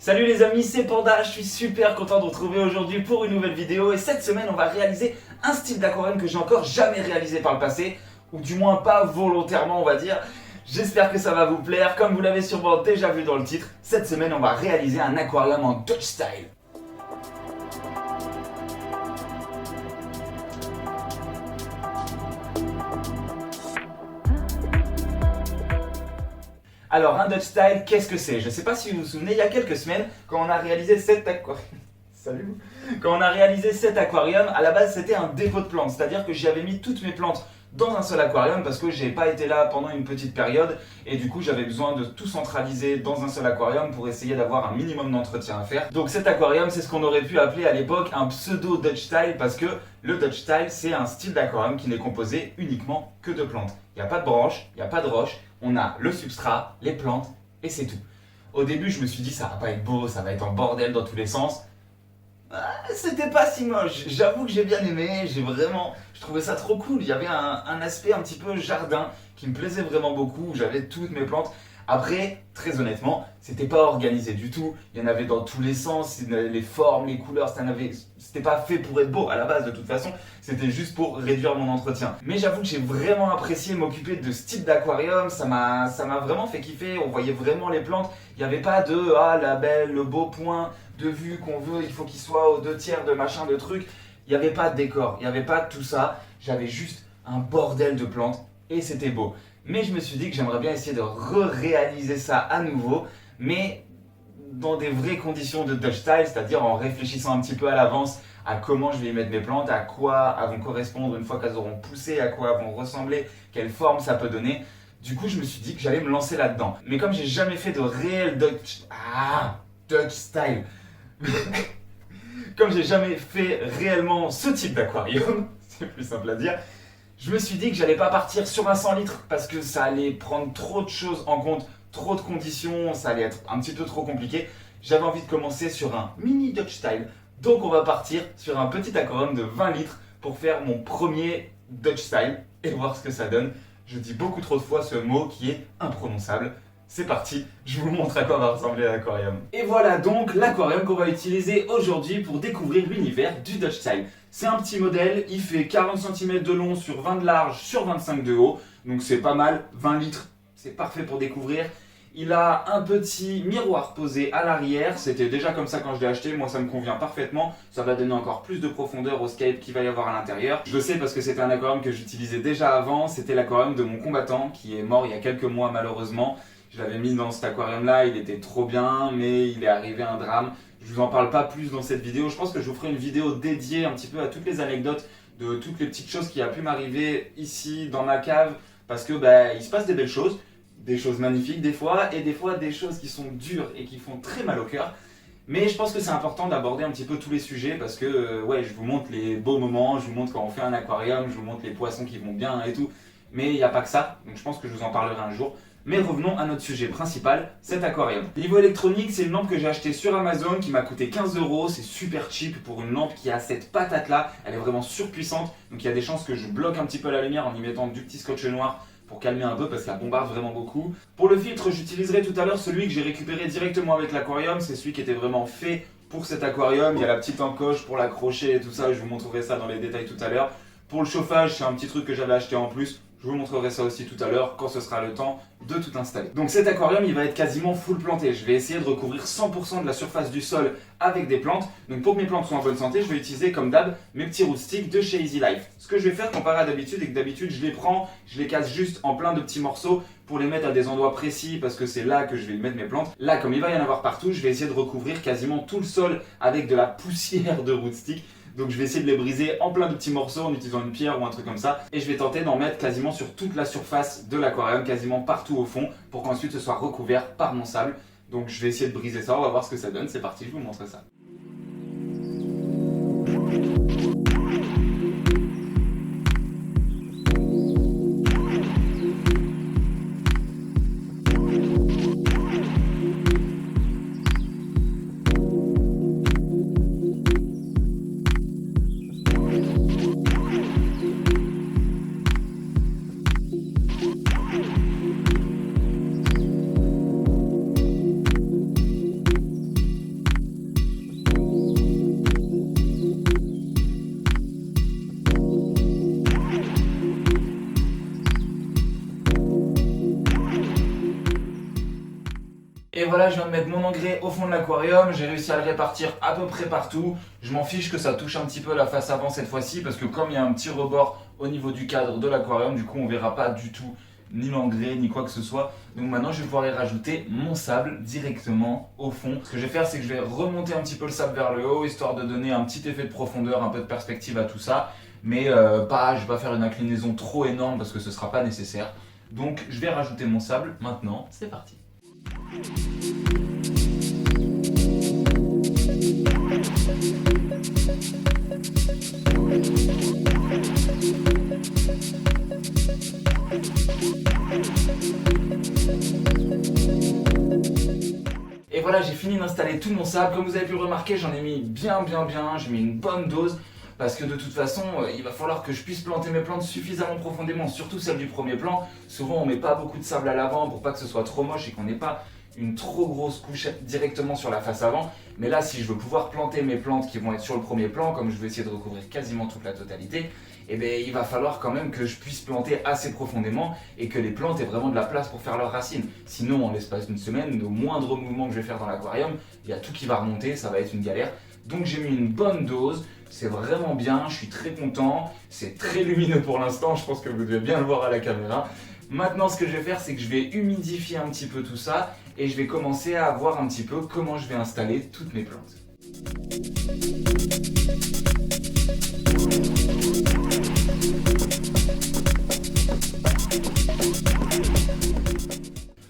Salut les amis, c'est Panda, je suis super content de vous retrouver aujourd'hui pour une nouvelle vidéo et cette semaine on va réaliser un style d'aquarium que j'ai encore jamais réalisé par le passé, ou du moins pas volontairement on va dire. J'espère que ça va vous plaire, comme vous l'avez sûrement déjà vu dans le titre, cette semaine on va réaliser un aquarium en Dutch style. Alors un Dutch style, qu'est-ce que c'est? Je ne sais pas si vous vous souvenez, il y a quelques semaines, quand on a réalisé cet aquarium... Salut. Quand on a réalisé cet aquarium, à la base c'était un dépôt de plantes, c'est-à-dire que j'avais mis toutes mes plantes dans un seul aquarium parce que j'ai pas été là pendant une petite période et du coup j'avais besoin de tout centraliser dans un seul aquarium pour essayer d'avoir un minimum d'entretien à faire. Donc cet aquarium, c'est ce qu'on aurait pu appeler à l'époque un pseudo Dutch style parce que le Dutch style c'est un style d'aquarium qui n'est composé uniquement que de plantes. Il n'y a pas de branches, il n'y a pas de roches, on a le substrat, les plantes et c'est tout. Au début je me suis dit ça va pas être beau, ça va être en bordel dans tous les sens. C'était pas si moche, j'avoue que j'ai bien aimé, je trouvais ça trop cool, il y avait un aspect un petit peu jardin qui me plaisait vraiment beaucoup, j'avais toutes mes plantes. Après, très honnêtement, c'était pas organisé du tout, il y en avait dans tous les sens, les formes, les couleurs, c'était pas fait pour être beau à la base de toute façon, c'était juste pour réduire mon entretien. Mais j'avoue que j'ai vraiment apprécié m'occuper de ce type d'aquarium, ça m'a vraiment fait kiffer, on voyait vraiment les plantes, il n'y avait pas de « ah la belle, le beau point de vue qu'on veut, il faut qu'il soit aux 2/3 de machin, de trucs », il n'y avait pas de décor, il n'y avait pas tout ça, j'avais juste un bordel de plantes et c'était beau. Mais je me suis dit que j'aimerais bien essayer de réaliser ça à nouveau, mais dans des vraies conditions de Dutch style, c'est-à-dire en réfléchissant un petit peu à l'avance à comment je vais y mettre mes plantes, à quoi elles vont correspondre une fois qu'elles auront poussé, à quoi elles vont ressembler, quelle forme ça peut donner. Du coup, je me suis dit que j'allais me lancer là-dedans. Mais comme j'ai jamais fait de réel Dutch style, comme j'ai jamais fait réellement ce type d'aquarium, c'est plus simple à dire, je me suis dit que j'allais pas partir sur un 100 litres parce que ça allait prendre trop de choses en compte, trop de conditions, ça allait être un petit peu trop compliqué. J'avais envie de commencer sur un mini Dutch style, donc on va partir sur un petit aquarium de 20 litres pour faire mon premier Dutch style et voir ce que ça donne. Je dis beaucoup trop de fois ce mot qui est imprononçable. C'est parti, je vous montre à quoi va ressembler l'aquarium. Et voilà donc l'aquarium qu'on va utiliser aujourd'hui pour découvrir l'univers du Dutch style. C'est un petit modèle, il fait 40 cm de long sur 20 de large sur 25 de haut. Donc c'est pas mal, 20 litres, c'est parfait pour découvrir. Il a un petit miroir posé à l'arrière, c'était déjà comme ça quand je l'ai acheté, moi ça me convient parfaitement. Ça va donner encore plus de profondeur au scape qu'il va y avoir à l'intérieur. Je le sais parce que c'était un aquarium que j'utilisais déjà avant, c'était l'aquarium de mon combattant qui est mort il y a quelques mois malheureusement. Je l'avais mis dans cet aquarium là, il était trop bien, mais il est arrivé un drame. Je vous en parle pas plus dans cette vidéo, je pense que je vous ferai une vidéo dédiée un petit peu à toutes les anecdotes de toutes les petites choses qui a pu m'arriver ici dans ma cave, parce que il se passe des belles choses, des choses magnifiques des fois, et des fois des choses qui sont dures et qui font très mal au cœur. Mais je pense que c'est important d'aborder un petit peu tous les sujets parce que je vous montre les beaux moments, je vous montre quand on fait un aquarium, je vous montre les poissons qui vont bien et tout, mais il n'y a pas que ça, donc je pense que je vous en parlerai un jour. Mais revenons à notre sujet principal, cet aquarium. Niveau électronique, c'est une lampe que j'ai achetée sur Amazon qui m'a coûté 15 €. C'est super cheap pour une lampe qui a cette patate là. Elle est vraiment surpuissante. Donc il y a des chances que je bloque un petit peu la lumière en y mettant du petit scotch noir pour calmer un peu parce qu'elle bombarde vraiment beaucoup. Pour le filtre, j'utiliserai tout à l'heure celui que j'ai récupéré directement avec l'aquarium. C'est celui qui était vraiment fait pour cet aquarium. Il y a la petite encoche pour l'accrocher et tout ça. Je vous montrerai ça dans les détails tout à l'heure. Pour le chauffage, c'est un petit truc que j'avais acheté en plus. Je vous montrerai ça aussi tout à l'heure quand ce sera le temps de tout installer. Donc cet aquarium il va être quasiment full planté. Je vais essayer de recouvrir 100% de la surface du sol avec des plantes. Donc pour que mes plantes soient en bonne santé, je vais utiliser comme d'hab mes petits root sticks de chez Easy Life. Ce que je vais faire comparé à d'habitude est que d'habitude je les prends, je les casse juste en plein de petits morceaux pour les mettre à des endroits précis parce que c'est là que je vais mettre mes plantes. Là comme il va y en avoir partout, je vais essayer de recouvrir quasiment tout le sol avec de la poussière de root sticks. Donc je vais essayer de les briser en plein de petits morceaux en utilisant une pierre ou un truc comme ça. Et je vais tenter d'en mettre quasiment sur toute la surface de l'aquarium, quasiment partout au fond, pour qu'ensuite ce soit recouvert par mon sable. Donc je vais essayer de briser ça, on va voir ce que ça donne. C'est parti, je vous montre ça. voilà, je viens de mettre mon engrais au fond de l'aquarium, j'ai réussi à le répartir à peu près partout. Je m'en fiche que ça touche un petit peu la face avant cette fois-ci parce que comme il y a un petit rebord au niveau du cadre de l'aquarium, du coup on verra pas du tout ni l'engrais ni quoi que ce soit. Donc maintenant je vais pouvoir y rajouter mon sable directement au fond. Ce que je vais faire, c'est que je vais remonter un petit peu le sable vers le haut histoire de donner un petit effet de profondeur, un peu de perspective à tout ça. Mais je vais pas faire une inclinaison trop énorme parce que ce sera pas nécessaire. Donc je vais rajouter mon sable maintenant, c'est parti. Et voilà, j'ai fini d'installer tout mon sable. Comme vous avez pu le remarquer, j'en ai mis bien, j'ai mis une bonne dose. Parce que de toute façon, il va falloir que je puisse planter mes plantes suffisamment profondément, surtout celles du premier plan. Souvent, on met pas beaucoup de sable à l'avant pour pas que ce soit trop moche et qu'on n'ait pas une trop grosse couche directement sur la face avant. Mais là, si je veux pouvoir planter mes plantes qui vont être sur le premier plan, comme je vais essayer de recouvrir quasiment toute la totalité, eh bien, il va falloir quand même que je puisse planter assez profondément et que les plantes aient vraiment de la place pour faire leurs racines. Sinon, en l'espace d'une semaine, le moindre mouvement que je vais faire dans l'aquarium, il y a tout qui va remonter, ça va être une galère. Donc j'ai mis une bonne dose, c'est vraiment bien, je suis très content, c'est très lumineux pour l'instant, je pense que vous devez bien le voir à la caméra. Maintenant ce que je vais faire, c'est que je vais humidifier un petit peu tout ça et je vais commencer à voir un petit peu comment je vais installer toutes mes plantes.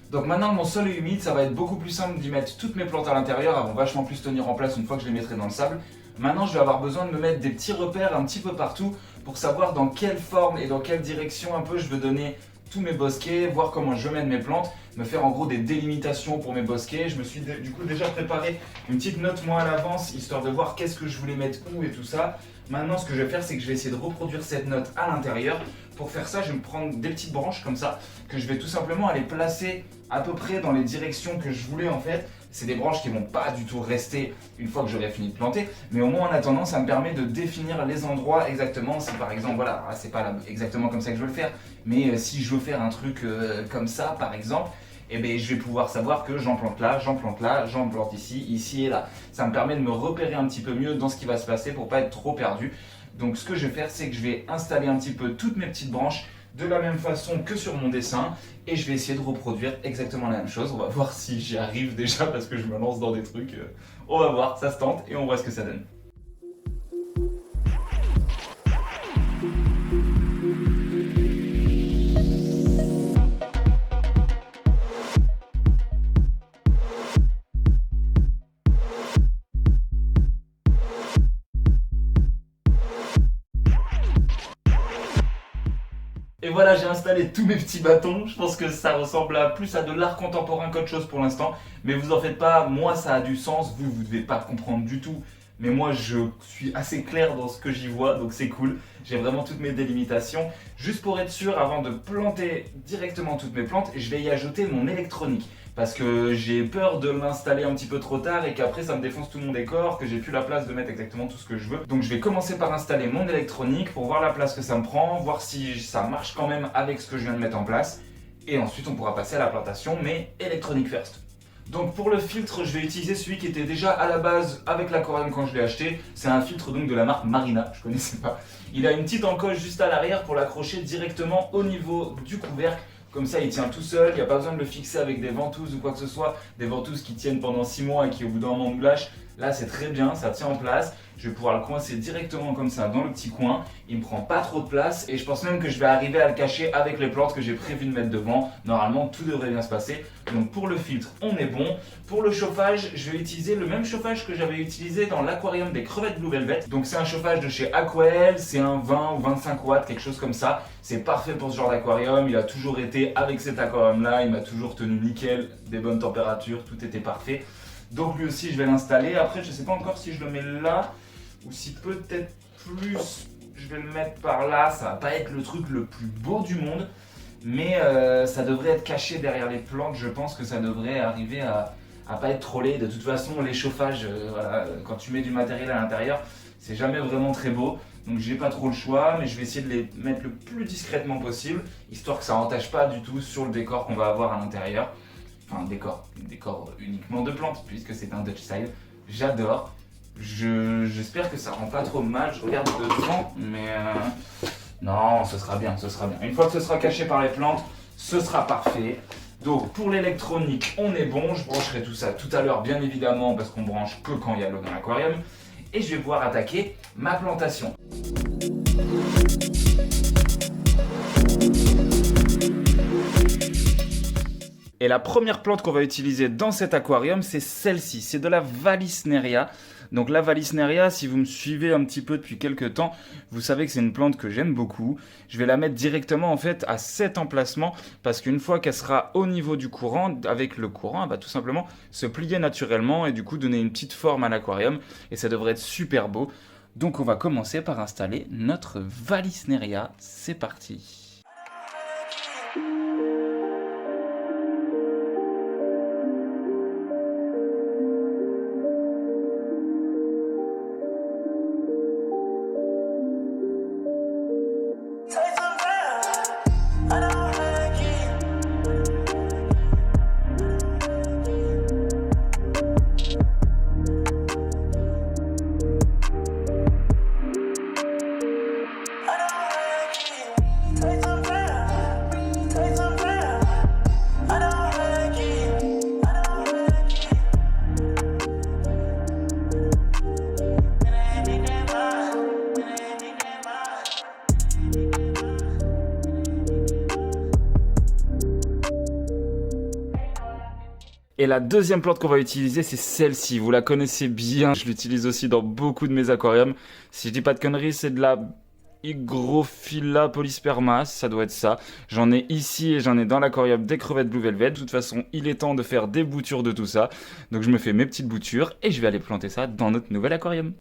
Donc maintenant mon sol est humide, ça va être beaucoup plus simple d'y mettre toutes mes plantes à l'intérieur, elles vont vachement plus tenir en place une fois que je les mettrai dans le sable. Maintenant je vais avoir besoin de me mettre des petits repères un petit peu partout pour savoir dans quelle forme et dans quelle direction un peu je veux donner tous mes bosquets, voir comment je mène mes plantes, me faire en gros des délimitations pour mes bosquets. Je me suis du coup déjà préparé une petite note moi à l'avance, histoire de voir qu'est-ce que je voulais mettre où et tout ça. Maintenant ce que je vais faire, c'est que je vais essayer de reproduire cette note à l'intérieur. Pour faire ça, je vais me prendre des petites branches comme ça, que je vais tout simplement aller placer à peu près dans les directions que je voulais en fait. C'est des branches qui vont pas du tout rester une fois que j'aurai fini de planter, mais au moins en attendant, ça me permet de définir les endroits exactement. Si par exemple, voilà, c'est pas exactement comme ça que je veux le faire, mais si je veux faire un truc comme ça par exemple, eh bien, je vais pouvoir savoir que j'en plante là, j'en plante ici, ici et là. Ça me permet de me repérer un petit peu mieux dans ce qui va se passer pour pas être trop perdu. Donc ce que je vais faire, c'est que je vais installer un petit peu toutes mes petites branches de la même façon que sur mon dessin et je vais essayer de reproduire exactement la même chose. On va voir si j'y arrive déjà parce que je me lance dans des trucs. On va voir, ça se tente et on voit ce que ça donne. Et voilà, j'ai installé tous mes petits bâtons. Je pense que ça ressemble plus à de l'art contemporain qu'autre chose pour l'instant. Mais vous en faites pas, moi ça a du sens. Vous devez pas comprendre du tout. Mais moi je suis assez clair dans ce que j'y vois, donc c'est cool. J'ai vraiment toutes mes délimitations. Juste pour être sûr, avant de planter directement toutes mes plantes, je vais y ajouter mon électronique. Parce que j'ai peur de l'installer un petit peu trop tard et qu'après ça me défonce tout mon décor, que j'ai plus la place de mettre exactement tout ce que je veux. Donc je vais commencer par installer mon électronique pour voir la place que ça me prend, voir si ça marche quand même avec ce que je viens de mettre en place. Et ensuite on pourra passer à la plantation, mais électronique first. Donc pour le filtre, je vais utiliser celui qui était déjà à la base avec l'aquarium quand je l'ai acheté. C'est un filtre donc de la marque Marina, je connaissais pas. Il a une petite encoche juste à l'arrière pour l'accrocher directement au niveau du couvercle. Comme ça, il tient tout seul, il n'y a pas besoin de le fixer avec des ventouses ou quoi que ce soit. Des ventouses qui tiennent pendant 6 mois et qui au bout d'un moment nous lâchent. Là, c'est très bien, ça tient en place. Je vais pouvoir le coincer directement comme ça dans le petit coin. Il ne me prend pas trop de place et je pense même que je vais arriver à le cacher avec les plantes que j'ai prévu de mettre devant. Normalement, tout devrait bien se passer. Donc pour le filtre, on est bon. Pour le chauffage, je vais utiliser le même chauffage que j'avais utilisé dans l'aquarium des crevettes Blue Velvet. Donc c'est un chauffage de chez Aquael, c'est un 20 ou 25 watts, quelque chose comme ça. C'est parfait pour ce genre d'aquarium. Il a toujours été avec cet aquarium-là. Il m'a toujours tenu nickel, des bonnes températures, tout était parfait. Donc lui aussi je vais l'installer. Après je ne sais pas encore si je le mets là ou si peut-être plus je vais le mettre par là. Ça va pas être le truc le plus beau du monde, mais ça devrait être caché derrière les plantes. Je pense que ça devrait arriver à pas être trop laid. De toute façon les chauffages, voilà, quand tu mets du matériel à l'intérieur, c'est jamais vraiment très beau. Donc j'ai pas trop le choix, mais je vais essayer de les mettre le plus discrètement possible, histoire que ça n'entache pas du tout sur le décor qu'on va avoir à l'intérieur. Enfin, décor uniquement de plantes, puisque c'est un Dutch style. J'adore. J'espère que ça rend pas trop mal. Je regarde dedans, mais non, ce sera bien, ce sera bien. Une fois que ce sera caché par les plantes, ce sera parfait. Donc pour l'électronique, on est bon. Je brancherai tout ça tout à l'heure, bien évidemment, parce qu'on branche que quand il y a l'eau dans l'aquarium. Et je vais pouvoir attaquer ma plantation. Et la première plante qu'on va utiliser dans cet aquarium, c'est celle-ci. C'est de la Vallisneria. Donc la Vallisneria, si vous me suivez un petit peu depuis quelques temps, vous savez que c'est une plante que j'aime beaucoup. Je vais la mettre directement en fait à cet emplacement parce qu'une fois qu'elle sera au niveau du courant, avec le courant, elle va tout simplement se plier naturellement et du coup donner une petite forme à l'aquarium. Et ça devrait être super beau. Donc on va commencer par installer notre Vallisneria. C'est parti. Et la deuxième plante qu'on va utiliser, c'est celle-ci. Vous la connaissez bien. Je l'utilise aussi dans beaucoup de mes aquariums. Si je dis pas de conneries, c'est de la Hygrophila polysperma. Ça doit être ça. J'en ai ici et j'en ai dans l'aquarium des crevettes Blue Velvet. De toute façon, il est temps de faire des boutures de tout ça. Donc je me fais mes petites boutures et je vais aller planter ça dans notre nouvel aquarium.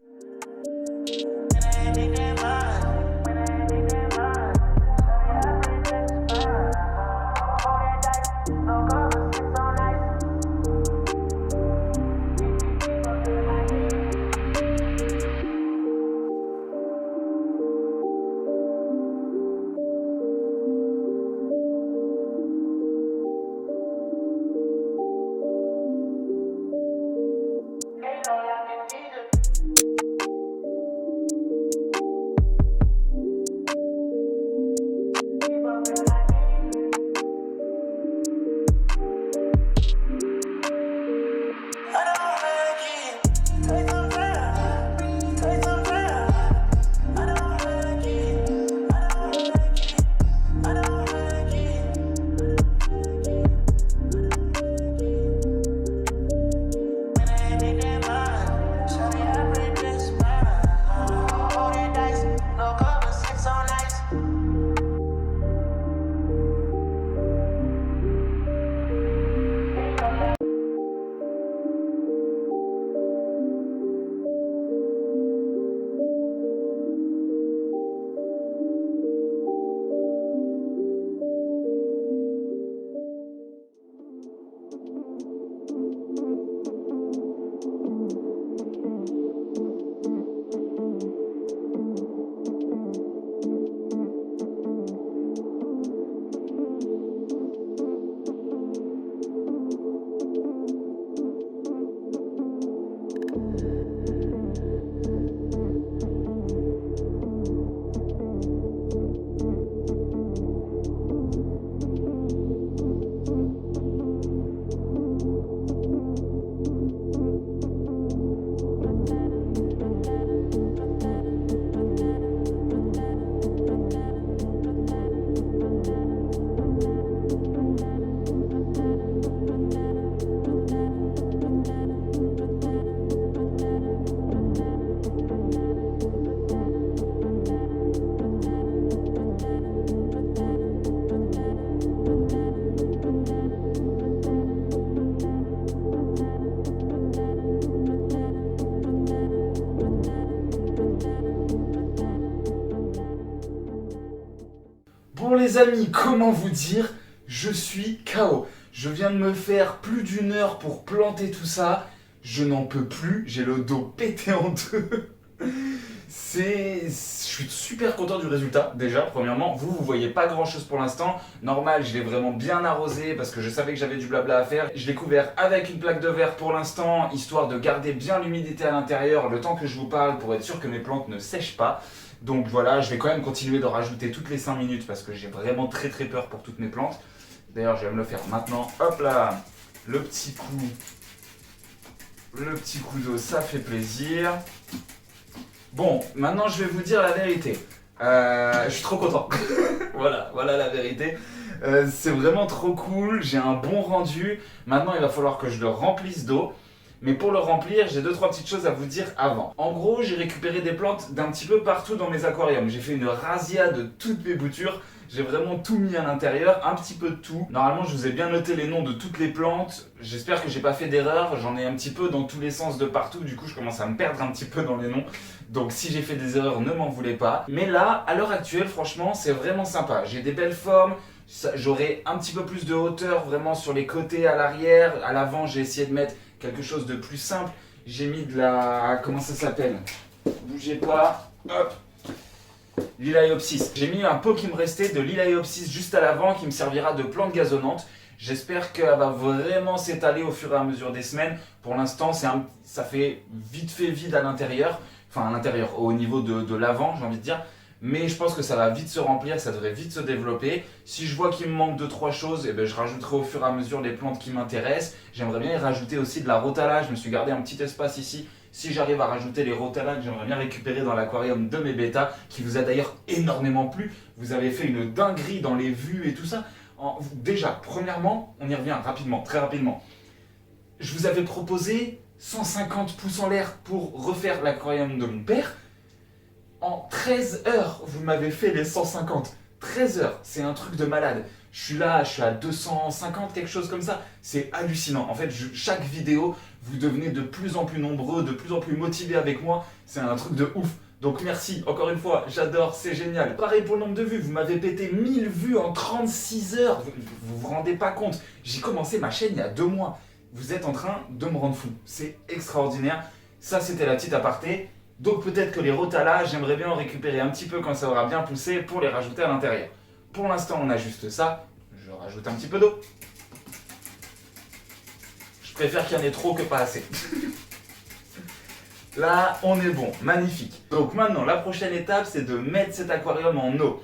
Bon les amis, comment vous dire, je suis KO. Je viens de me faire plus d'une heure pour planter tout ça. Je n'en peux plus, j'ai le dos pété en deux. Je suis super content du résultat déjà, premièrement. Vous voyez pas grand chose pour l'instant. Normal, je l'ai vraiment bien arrosé parce que je savais que j'avais du blabla à faire. Je l'ai couvert avec une plaque de verre pour l'instant, histoire de garder bien l'humidité à l'intérieur le temps que je vous parle pour être sûr que mes plantes ne sèchent pas. Donc voilà, je vais quand même continuer de rajouter toutes les 5 minutes parce que j'ai vraiment très peur pour toutes mes plantes. D'ailleurs, je vais me le faire maintenant. Hop là, le petit coup d'eau, ça fait plaisir. Bon, maintenant je vais vous dire la vérité. Je suis trop content. voilà la vérité. C'est vraiment trop cool, j'ai un bon rendu. Maintenant, il va falloir que je le remplisse d'eau. Mais pour le remplir, j'ai 2-3 petites choses à vous dire avant. En gros, j'ai récupéré des plantes d'un petit peu partout dans mes aquariums. J'ai fait une razzia de toutes mes boutures. J'ai vraiment tout mis à l'intérieur, un petit peu de tout. Normalement, je vous ai bien noté les noms de toutes les plantes. J'espère que j'ai pas fait d'erreur. J'en ai un petit peu dans tous les sens de partout. Du coup, je commence à me perdre un petit peu dans les noms. Donc, si j'ai fait des erreurs, ne m'en voulez pas. Mais là, à l'heure actuelle, franchement, c'est vraiment sympa. J'ai des belles formes. J'aurai un petit peu plus de hauteur vraiment sur les côtés, à l'arrière. À l'avant, j'ai essayé de mettre quelque chose de plus simple. J'ai mis de la... Comment ça s'appelle? Bougez pas. Hop. Liliopsis. J'ai mis un pot qui me restait de Liliopsis juste à l'avant qui me servira de plante gazonnante. J'espère qu'elle va vraiment s'étaler au fur et à mesure des semaines. Pour l'instant, ça fait vite fait vide à l'intérieur. Enfin, à l'intérieur, au niveau de l'avant, j'ai envie de dire. Mais je pense que ça va vite se remplir, ça devrait vite se développer. Si je vois qu'il me manque 2-3 choses, eh ben, je rajouterai au fur et à mesure les plantes qui m'intéressent. J'aimerais bien y rajouter aussi de la rotala. Je me suis gardé un petit espace ici. Si j'arrive à rajouter les rotalas que j'aimerais bien récupérer dans l'aquarium de mes bêtas, qui vous a d'ailleurs énormément plu. Vous avez fait une dinguerie dans les vues et tout ça. Déjà, premièrement, on y revient rapidement, très rapidement. Je vous avais proposé 150 pouces en l'air pour refaire l'aquarium de mon père. En 13 heures, vous m'avez fait les 150. 13 heures, c'est un truc de malade. Je suis à 250, quelque chose comme ça. C'est hallucinant. En fait, chaque vidéo, vous devenez de plus en plus nombreux, de plus en plus motivés avec moi. C'est un truc de ouf. Donc merci, encore une fois, j'adore, c'est génial. Pareil pour le nombre de vues, vous m'avez pété 1000 vues en 36 heures. Vous rendez pas compte. J'ai commencé ma chaîne il y a 2 mois. Vous êtes en train de me rendre fou. C'est extraordinaire. Ça, c'était la petite aparté. Donc peut-être que les rotalas, j'aimerais bien en récupérer un petit peu quand ça aura bien poussé pour les rajouter à l'intérieur. Pour l'instant, on a juste ça. Je rajoute un petit peu d'eau. Je préfère qu'il y en ait trop que pas assez. Là, on est bon, magnifique. Donc maintenant, la prochaine étape, c'est de mettre cet aquarium en eau.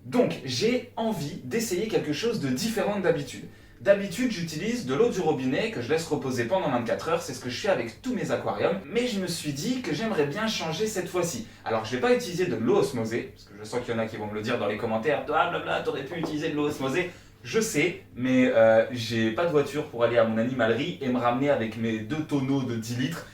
Donc, j'ai envie d'essayer quelque chose de différent d'habitude. D'habitude, j'utilise de l'eau du robinet que je laisse reposer pendant 24 heures, c'est ce que je fais avec tous mes aquariums, mais je me suis dit que j'aimerais bien changer cette fois-ci. Alors, je ne vais pas utiliser de l'eau osmosée, parce que je sens qu'il y en a qui vont me le dire dans les commentaires, ah blabla, t'aurais pu utiliser de l'eau osmosée. Je sais, mais j'ai pas de voiture pour aller à mon animalerie et me ramener avec mes 2 tonneaux de 10 litres.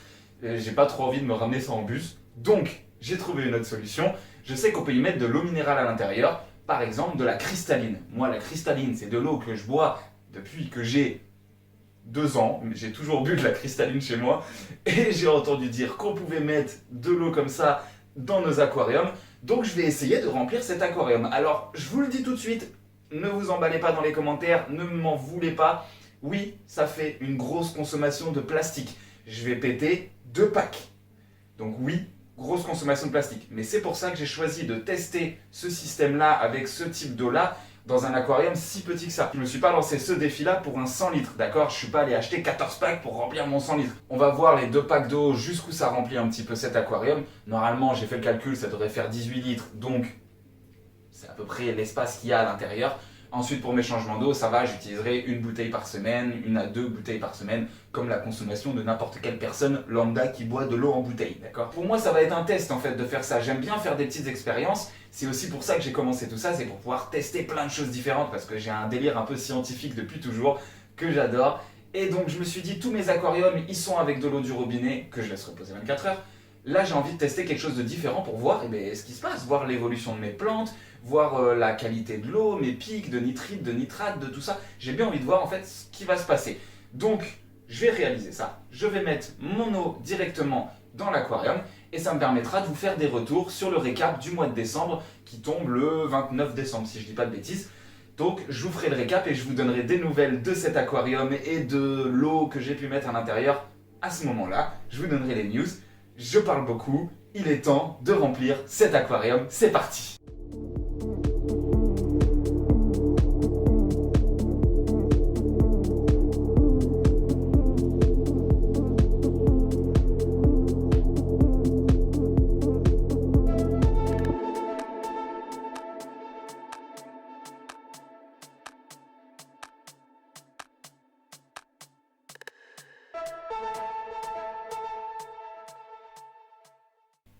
J'ai pas trop envie de me ramener ça en bus. Donc, j'ai trouvé une autre solution. Je sais qu'on peut y mettre de l'eau minérale à l'intérieur, par exemple de la cristalline. Moi, la cristalline, c'est de l'eau que je bois depuis que j'ai 2 ans, mais j'ai toujours bu de la cristalline chez moi, et j'ai entendu dire qu'on pouvait mettre de l'eau comme ça dans nos aquariums, donc je vais essayer de remplir cet aquarium. Alors, je vous le dis tout de suite, ne vous emballez pas dans les commentaires, ne m'en voulez pas, oui, ça fait une grosse consommation de plastique. Je vais péter 2 packs, donc oui, grosse consommation de plastique, mais c'est pour ça que j'ai choisi de tester ce système-là avec ce type d'eau-là, dans un aquarium si petit que ça. Je ne me suis pas lancé ce défi-là pour un 100 litres, d'accord? Je ne suis pas allé acheter 14 packs pour remplir mon 100 litres. On va voir les 2 packs d'eau jusqu'où ça remplit un petit peu cet aquarium. Normalement, j'ai fait le calcul, ça devrait faire 18 litres, donc c'est à peu près l'espace qu'il y a à l'intérieur. Ensuite, pour mes changements d'eau, ça va, j'utiliserai 1 bouteille par semaine, 1 à 2 bouteilles par semaine, comme la consommation de n'importe quelle personne lambda qui boit de l'eau en bouteille, d'accord? Pour moi, ça va être un test en fait de faire ça. J'aime bien faire des petites expériences. C'est aussi pour ça que j'ai commencé tout ça, c'est pour pouvoir tester plein de choses différentes parce que j'ai un délire un peu scientifique depuis toujours que j'adore. Et donc, je me suis dit, tous mes aquariums, ils sont avec de l'eau du robinet que je laisse reposer 24 heures. Là, j'ai envie de tester quelque chose de différent pour voir ce qui se passe, voir l'évolution de mes plantes, voir la qualité de l'eau, mes pics de nitrite, de nitrate, de tout ça. J'ai bien envie de voir en fait ce qui va se passer. Donc, je vais réaliser ça. Je vais mettre mon eau directement dans l'aquarium et ça me permettra de vous faire des retours sur le récap du mois de décembre qui tombe le 29 décembre, si je ne dis pas de bêtises. Donc, je vous ferai le récap et je vous donnerai des nouvelles de cet aquarium et de l'eau que j'ai pu mettre à l'intérieur à ce moment-là. Je vous donnerai les news. Je parle beaucoup il est temps de remplir cet aquarium, c'est parti!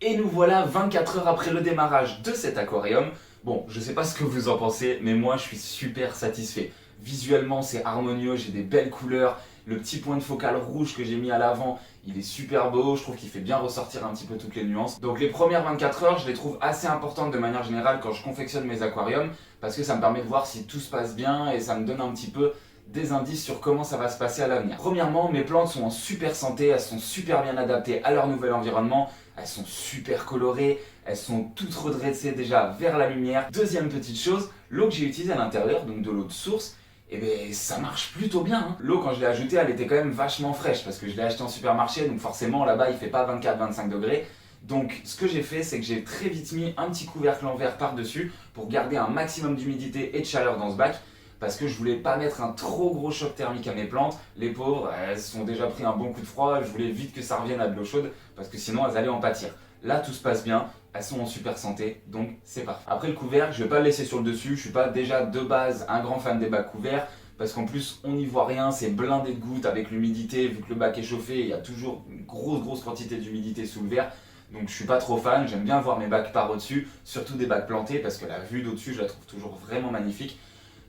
Et nous voilà 24 heures après le démarrage de cet aquarium. Bon, je sais pas ce que vous en pensez, mais moi je suis super satisfait. Visuellement c'est harmonieux, j'ai des belles couleurs. Le petit point de focale rouge que j'ai mis à l'avant, il est super beau, je trouve qu'il fait bien ressortir un petit peu toutes les nuances. Donc les premières 24 heures, je les trouve assez importantes de manière générale quand je confectionne mes aquariums, parce que ça me permet de voir si tout se passe bien et ça me donne un petit peu des indices sur comment ça va se passer à l'avenir. Premièrement, mes plantes sont en super santé, elles sont super bien adaptées à leur nouvel environnement, elles sont super colorées, elles sont toutes redressées déjà vers la lumière. Deuxième petite chose, l'eau que j'ai utilisée à l'intérieur, donc de l'eau de source, et ben ça marche plutôt bien. Hein. L'eau quand je l'ai ajoutée, elle était quand même vachement fraîche parce que je l'ai achetée en supermarché, donc forcément là-bas il fait pas 24-25 degrés. Donc ce que j'ai fait, c'est que j'ai très vite mis un petit couvercle en verre par-dessus pour garder un maximum d'humidité et de chaleur dans ce bac. Parce que je voulais pas mettre un trop gros choc thermique à mes plantes. Les pauvres, elles se sont déjà pris un bon coup de froid, je voulais vite que ça revienne à de l'eau chaude, parce que sinon elles allaient en pâtir. Là tout se passe bien, elles sont en super santé, donc c'est parfait. Après le couvercle, je vais pas le laisser sur le dessus, je suis pas déjà de base un grand fan des bacs couverts, parce qu'en plus on n'y voit rien, c'est blindé de gouttes avec l'humidité, vu que le bac est chauffé, il y a toujours une grosse quantité d'humidité sous le verre. Donc je suis pas trop fan, j'aime bien voir mes bacs par au-dessus, surtout des bacs plantés, parce que la vue d'au-dessus je la trouve toujours vraiment magnifique.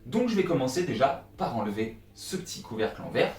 Donc je vais commencer déjà par enlever ce petit couvercle en verre.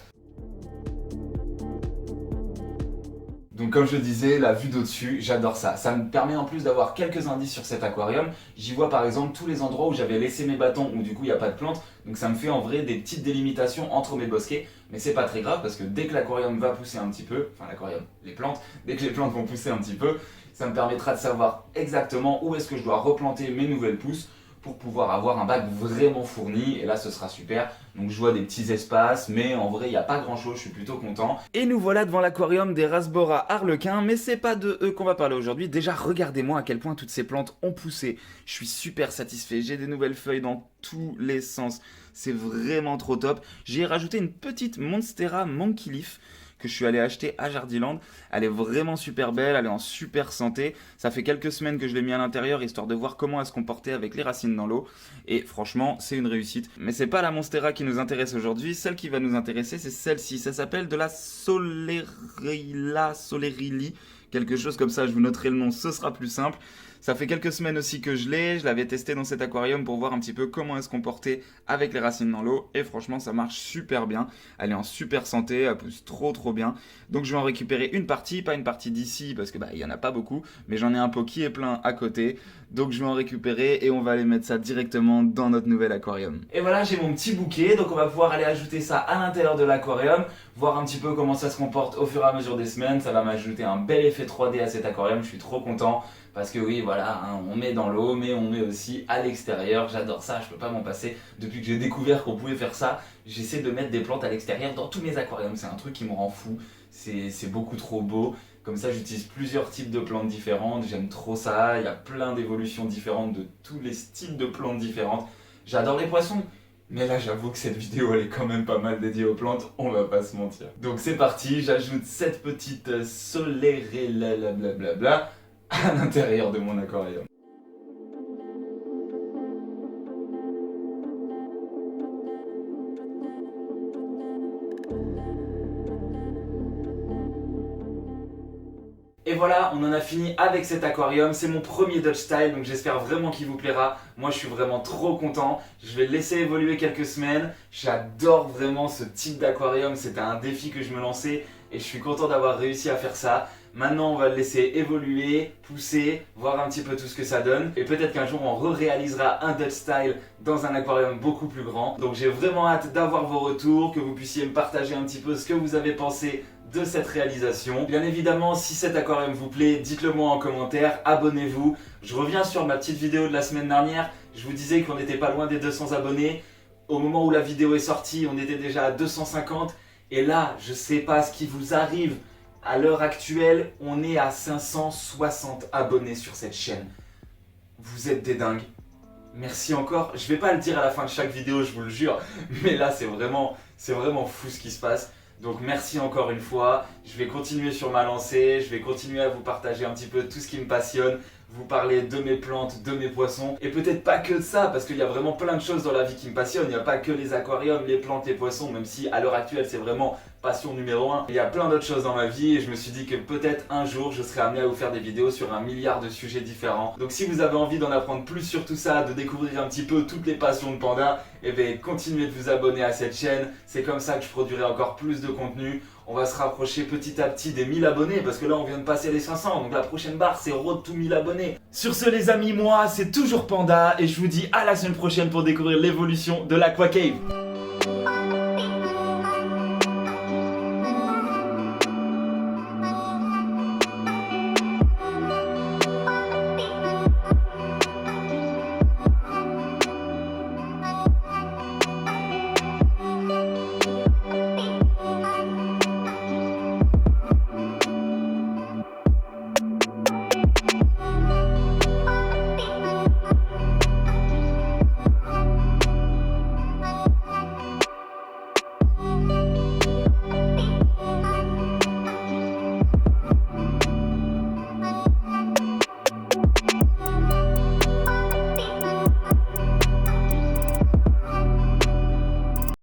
Donc comme je disais, la vue d'au-dessus, j'adore ça. Ça me permet en plus d'avoir quelques indices sur cet aquarium. J'y vois par exemple tous les endroits où j'avais laissé mes bâtons, où du coup il n'y a pas de plantes. Donc ça me fait en vrai des petites délimitations entre mes bosquets. Mais c'est pas très grave parce que dès que l'aquarium va pousser un petit peu, enfin l'aquarium, les plantes, dès que les plantes vont pousser un petit peu, ça me permettra de savoir exactement où est-ce que je dois replanter mes nouvelles pousses pour pouvoir avoir un bac vraiment fourni, et là ce sera super. Donc je vois des petits espaces, mais en vrai il n'y a pas grand chose, je suis plutôt content. Et nous voilà devant l'aquarium des Rasbora Harlequin, mais c'est pas de eux qu'on va parler aujourd'hui. Déjà regardez-moi à quel point toutes ces plantes ont poussé, je suis super satisfait, j'ai des nouvelles feuilles dans tous les sens, c'est vraiment trop top. J'ai rajouté une petite Monstera Monkey Leaf, que je suis allé acheter à Jardiland. Elle est vraiment super belle, elle est en super santé. Ça fait quelques semaines que je l'ai mis à l'intérieur histoire de voir comment elle se comportait avec les racines dans l'eau. Et franchement, c'est une réussite. Mais c'est pas la Monstera qui nous intéresse aujourd'hui. Celle qui va nous intéresser, c'est celle-ci. Ça s'appelle de la Solerili. Quelque chose comme ça, je vous noterai le nom, ce sera plus simple. Ça fait quelques semaines aussi que je l'avais testé dans cet aquarium pour voir un petit peu comment elle se comportait avec les racines dans l'eau. Et franchement, ça marche super bien. Elle est en super santé, elle pousse trop bien. Donc je vais en récupérer une partie, pas une partie d'ici parce que il y en a pas beaucoup. Mais j'en ai un pot qui est plein à côté. Donc je vais en récupérer et on va aller mettre ça directement dans notre nouvel aquarium. Et voilà, j'ai mon petit bouquet. Donc on va pouvoir aller ajouter ça à l'intérieur de l'aquarium. Voir un petit peu comment ça se comporte au fur et à mesure des semaines. Ça va m'ajouter un bel effet 3D à cet aquarium. Je suis trop content. Parce que oui, voilà, hein, on met dans l'eau, mais on met aussi à l'extérieur. J'adore ça, je peux pas m'en passer. Depuis que j'ai découvert qu'on pouvait faire ça, j'essaie de mettre des plantes à l'extérieur dans tous mes aquariums. C'est un truc qui me rend fou. C'est beaucoup trop beau. Comme ça, j'utilise plusieurs types de plantes différentes. J'aime trop ça. Il y a plein d'évolutions différentes de tous les styles de plantes différentes. J'adore les poissons. Mais là, j'avoue que cette vidéo, elle est quand même pas mal dédiée aux plantes, on va pas se mentir. Donc c'est parti, j'ajoute cette petite solérella blablabla à l'intérieur de mon aquarium. Et voilà, on en a fini avec cet aquarium, c'est mon premier Dutch Style, donc j'espère vraiment qu'il vous plaira. Moi je suis vraiment trop content, je vais le laisser évoluer quelques semaines. J'adore vraiment ce type d'aquarium, c'était un défi que je me lançais et je suis content d'avoir réussi à faire ça. Maintenant on va le laisser évoluer, pousser, voir un petit peu tout ce que ça donne. Et peut-être qu'un jour on réalisera un Dutch Style dans un aquarium beaucoup plus grand. Donc j'ai vraiment hâte d'avoir vos retours, que vous puissiez me partager un petit peu ce que vous avez pensé de cette réalisation. Bien évidemment, si cet aquarium vous plaît, dites-le moi en commentaire, abonnez-vous. Je reviens sur ma petite vidéo de la semaine dernière, je vous disais qu'on n'était pas loin des 200 abonnés. Au moment où la vidéo est sortie, on était déjà à 250. Et là, je sais pas ce qui vous arrive, À l'heure actuelle, on est à 560 abonnés sur cette chaîne. Vous êtes des dingues. Merci encore. Je vais pas le dire à la fin de chaque vidéo, je vous le jure. Mais là, c'est vraiment fou ce qui se passe. Donc merci encore une fois. Je vais continuer sur ma lancée. Je vais continuer à vous partager un petit peu tout ce qui me passionne. Vous parler de mes plantes, de mes poissons. Et peut-être pas que de ça, parce qu'il y a vraiment plein de choses dans la vie qui me passionnent. Il n'y a pas que les aquariums, les plantes, les poissons, même si à l'heure actuelle c'est vraiment passion numéro 1. Il y a plein d'autres choses dans ma vie et je me suis dit que peut-être un jour je serai amené à vous faire des vidéos sur un milliard de sujets différents. Donc si vous avez envie d'en apprendre plus sur tout ça, de découvrir un petit peu toutes les passions de Panda, et bien continuez de vous abonner à cette chaîne. C'est comme ça que je produirai encore plus de contenu. On va se rapprocher petit à petit des 1000 abonnés parce que là on vient de passer les 500, donc la prochaine barre c'est Road to 1000 abonnés. Sur ce les amis, moi c'est toujours Panda et je vous dis à la semaine prochaine pour découvrir l'évolution de l'Aqua Cave.